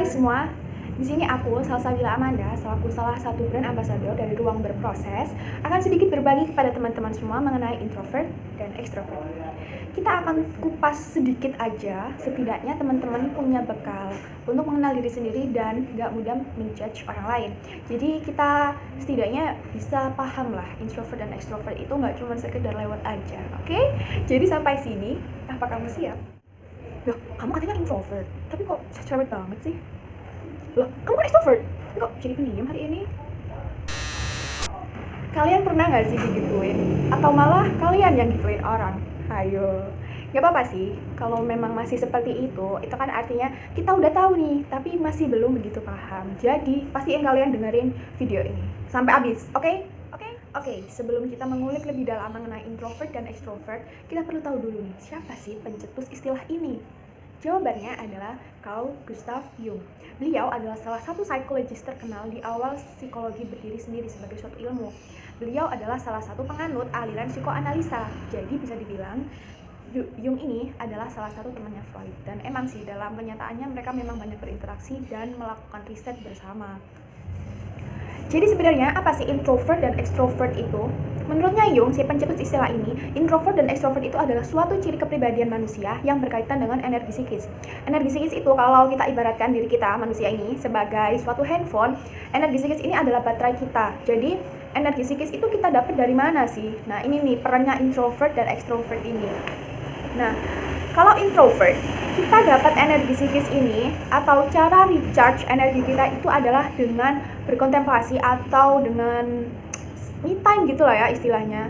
semua, di sini aku, Salsabila Amanda, selaku salah satu brand ambassador dari Ruang Berproses, akan sedikit berbagi kepada teman-teman semua mengenai introvert dan extrovert. Kita akan kupas sedikit aja, setidaknya teman-teman punya bekal untuk mengenal diri sendiri dan gak mudah menjudge orang lain. Jadi kita setidaknya bisa paham lah, introvert dan extrovert itu gak cuma sekedar lewat aja, oke? Jadi sampai sini, apa kamu siap? Loh, kamu katanya introvert, tapi kok cerewet banget sih? Loh, kamu kan extrovert, tapi kok jadi pendiam hari ini? Kalian pernah gak sih digituin? Atau malah kalian yang gituin orang? Ayo, gak apa-apa sih, kalau memang masih seperti itu kan artinya kita udah tahu nih, tapi masih belum begitu paham. Jadi, pastiin kalian dengerin video ini sampai habis, oke? Oke, sebelum kita mengulik lebih dalam mengenai introvert dan extrovert, kita perlu tahu dulu nih, siapa sih pencetus istilah ini? Jawabannya adalah Carl Gustav Jung. Beliau adalah salah satu psikologis terkenal di awal psikologi berdiri sendiri sebagai suatu ilmu. Beliau adalah salah satu penganut aliran psikoanalisa. Jadi bisa dibilang Jung ini adalah salah satu temannya Freud. Dan emang sih dalam kenyataannya mereka memang banyak berinteraksi dan melakukan riset bersama. Jadi sebenarnya apa sih introvert dan extrovert itu? Menurutnya Jung, si pencetus istilah ini, introvert dan extrovert itu adalah suatu ciri kepribadian manusia yang berkaitan dengan energi psikis. Energi psikis itu kalau kita ibaratkan diri kita, manusia ini, sebagai suatu handphone, energi psikis ini adalah baterai kita. Jadi, energi psikis itu kita dapat dari mana sih? Nah, ini nih perannya introvert dan extrovert ini. Nah, kalau introvert, kita dapat energi psikis ini atau cara recharge energi kita itu adalah dengan berkontemplasi atau dengan me time gitulah ya istilahnya.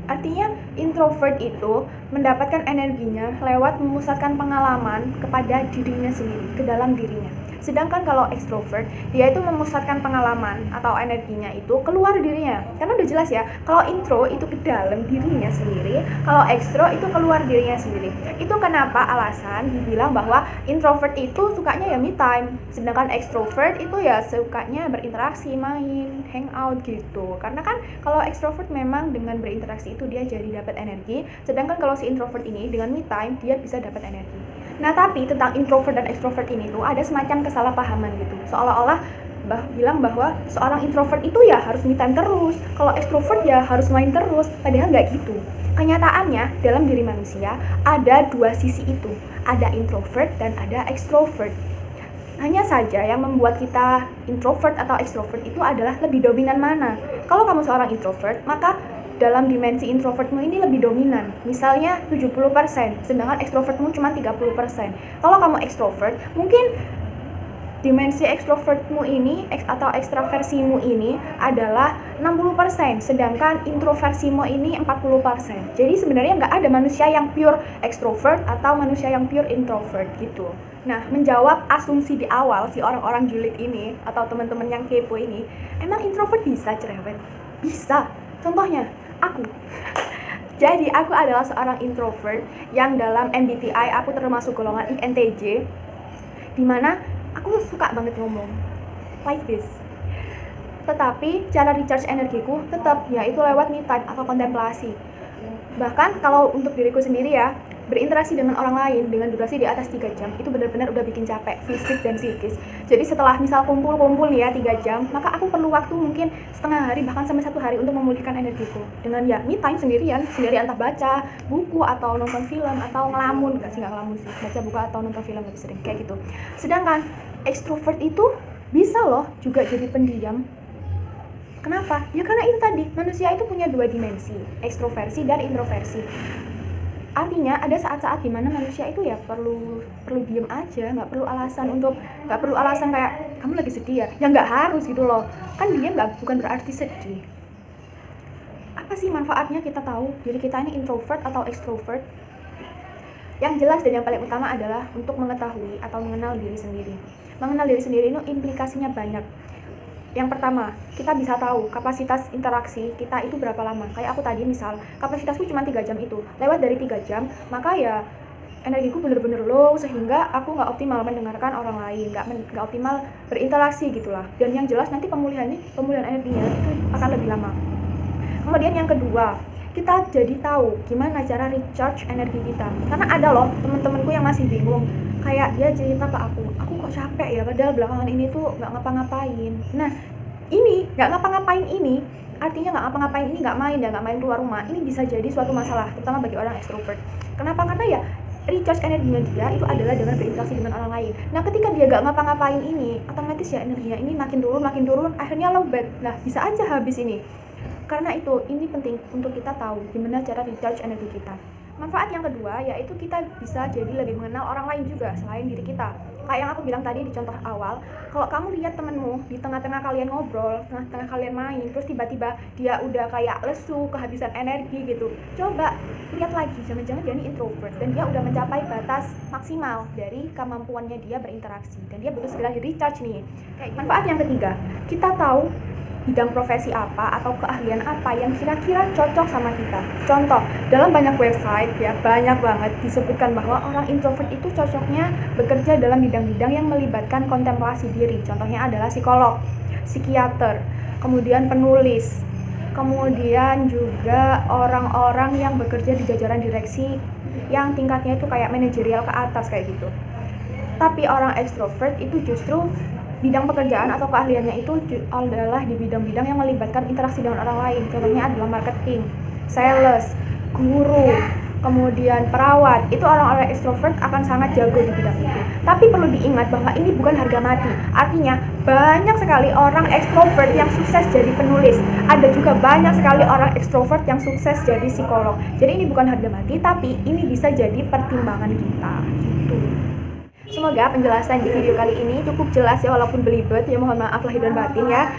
Artinya introvert itu mendapatkan energinya lewat memusatkan pengalaman kepada dirinya sendiri, ke dalam dirinya. Sedangkan kalau extrovert, dia itu memusatkan pengalaman atau energinya itu keluar dirinya. Karena udah jelas ya, kalau intro itu ke dalam dirinya sendiri, kalau extro itu keluar dirinya sendiri. Itu kenapa alasan dibilang bahwa introvert itu sukanya ya me time, sedangkan extrovert itu ya sukanya berinteraksi, main, hangout gitu. Karena kan kalau extrovert memang dengan berinteraksi itu dia jadi dapat energi, sedangkan kalau si introvert ini dengan me time dia bisa dapat energi. Nah, tapi tentang introvert dan extrovert ini tuh ada semacam kesalahpahaman gitu. Seolah-olah bilang bahwa seorang introvert itu ya harus me time terus, kalau extrovert ya harus main terus, padahal nggak gitu. Kenyataannya dalam diri manusia ada dua sisi itu, ada introvert dan ada extrovert. Hanya saja yang membuat kita introvert atau extrovert itu adalah lebih dominan mana. Kalau kamu seorang introvert, maka dalam dimensi introvertmu ini lebih dominan. Misalnya 70%, sedangkan extrovertmu cuma 30%. Kalau kamu extrovert, mungkin dimensi extrovertmu ini atau ekstraversimu ini adalah 60%, sedangkan introversimu ini 40%. Jadi sebenarnya nggak ada manusia yang pure extrovert atau manusia yang pure introvert gitu. Nah, menjawab asumsi di awal si orang-orang julid ini atau teman-teman yang kepo ini, emang introvert bisa cerewet? Bisa. Contohnya, aku. Jadi aku adalah seorang introvert yang dalam MBTI aku termasuk golongan INTJ, dimana aku suka banget ngomong like this. Tetapi cara recharge energiku tetap yaitu lewat me time atau kontemplasi. Bahkan kalau untuk diriku sendiri ya, berinteraksi dengan orang lain dengan durasi di atas 3 jam itu benar-benar udah bikin capek fisik dan psikis. Jadi setelah misal kumpul nih ya 3 jam, maka aku perlu waktu mungkin setengah hari bahkan sampai 1 hari untuk memulihkan energiku dengan ya me time sendirian entah baca buku atau nonton film atau ngelamun, nggak ngelamun sih, baca buku atau nonton film lebih sering kayak gitu. Sedangkan extrovert itu bisa loh juga jadi pendiam. Kenapa? Ya karena itu tadi, manusia itu punya dua dimensi, ekstroversi dan introversi. Artinya ada saat-saat dimana manusia itu ya perlu diem aja, nggak perlu alasan kayak kamu lagi sedih ya nggak harus gitu loh. Kan diem bukan berarti sedih. Apa sih manfaatnya kita tahu diri kita ini introvert atau extrovert? Yang jelas dan yang paling utama adalah untuk mengetahui atau mengenal diri sendiri. Mengenal diri sendiri itu implikasinya banyak. Yang pertama, kita bisa tahu kapasitas interaksi kita itu berapa lama. Kayak aku tadi misal, kapasitasku cuma 3 jam itu. Lewat dari 3 jam, maka ya energiku bener-bener low sehingga aku nggak optimal mendengarkan orang lain, nggak optimal berinteraksi gitulah. Dan yang jelas nanti pemulihan energinya itu akan lebih lama. Kemudian yang kedua, kita jadi tahu gimana cara recharge energi kita. Karena ada loh teman-temanku yang masih bingung, Kayak dia cerita ke aku kok capek ya, padahal belakangan ini tuh nggak ngapa-ngapain. Nah, ini nggak ngapa-ngapain ini artinya nggak ngapa-ngapain ini, nggak main keluar rumah, ini bisa jadi suatu masalah terutama bagi orang ekstrovert. Kenapa? Karena ya recharge energinya dia itu adalah dengan berinteraksi dengan orang lain. Nah, ketika dia nggak ngapa-ngapain ini, otomatis ya energinya ini makin turun, akhirnya lowbat. Nah, bisa aja habis ini. Karena itu, ini penting untuk kita tahu gimana cara recharge energi kita. Manfaat yang kedua yaitu kita bisa jadi lebih mengenal orang lain juga selain diri kita. Kayak yang aku bilang tadi di contoh awal, kalau kamu lihat temenmu di tengah-tengah kalian ngobrol, tengah-tengah kalian main, terus tiba-tiba dia udah kayak lesu, kehabisan energi gitu, coba lihat lagi, jangan-jangan dia ini introvert dan dia udah mencapai batas maksimal dari kemampuannya dia berinteraksi dan dia butuh segera di recharge nih. Manfaat yang ketiga, kita tahu bidang profesi apa atau keahlian apa yang kira-kira cocok sama kita. Contoh, dalam banyak website ya, banyak banget disebutkan bahwa orang introvert itu cocoknya bekerja dalam bidang-bidang yang melibatkan kontemplasi diri. Contohnya adalah psikolog, psikiater, kemudian penulis, kemudian juga orang-orang yang bekerja di jajaran direksi yang tingkatnya itu kayak manajerial ke atas kayak gitu. Tapi orang ekstrovert itu justru bidang pekerjaan atau keahliannya itu adalah di bidang-bidang yang melibatkan interaksi dengan orang lain. Contohnya adalah marketing, sales, guru, kemudian perawat. Itu orang-orang ekstrovert akan sangat jago di bidang itu. Tapi perlu diingat bahwa ini bukan harga mati. Artinya banyak sekali orang ekstrovert yang sukses jadi penulis. Ada juga banyak sekali orang ekstrovert yang sukses jadi psikolog. Jadi ini bukan harga mati, tapi ini bisa jadi pertimbangan kita. Gitu. Semoga penjelasan di video kali ini cukup jelas ya, walaupun belibet ya, mohon maaf lahir dan batin ya,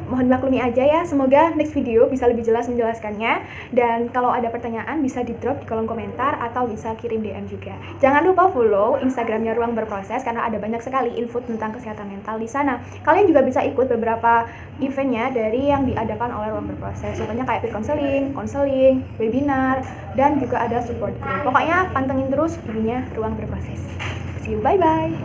mohon maklumi aja ya. Semoga next video bisa lebih jelas menjelaskannya, dan kalau ada pertanyaan bisa di drop di kolom komentar atau bisa kirim DM juga. Jangan lupa follow Instagramnya Ruang Berproses karena ada banyak sekali info tentang kesehatan mental di sana. Kalian juga bisa ikut beberapa eventnya dari yang diadakan oleh Ruang Berproses, contohnya kayak peer counseling, webinar, dan juga ada support group. Pokoknya pantengin terus videonya Ruang Berproses. See you, bye-bye!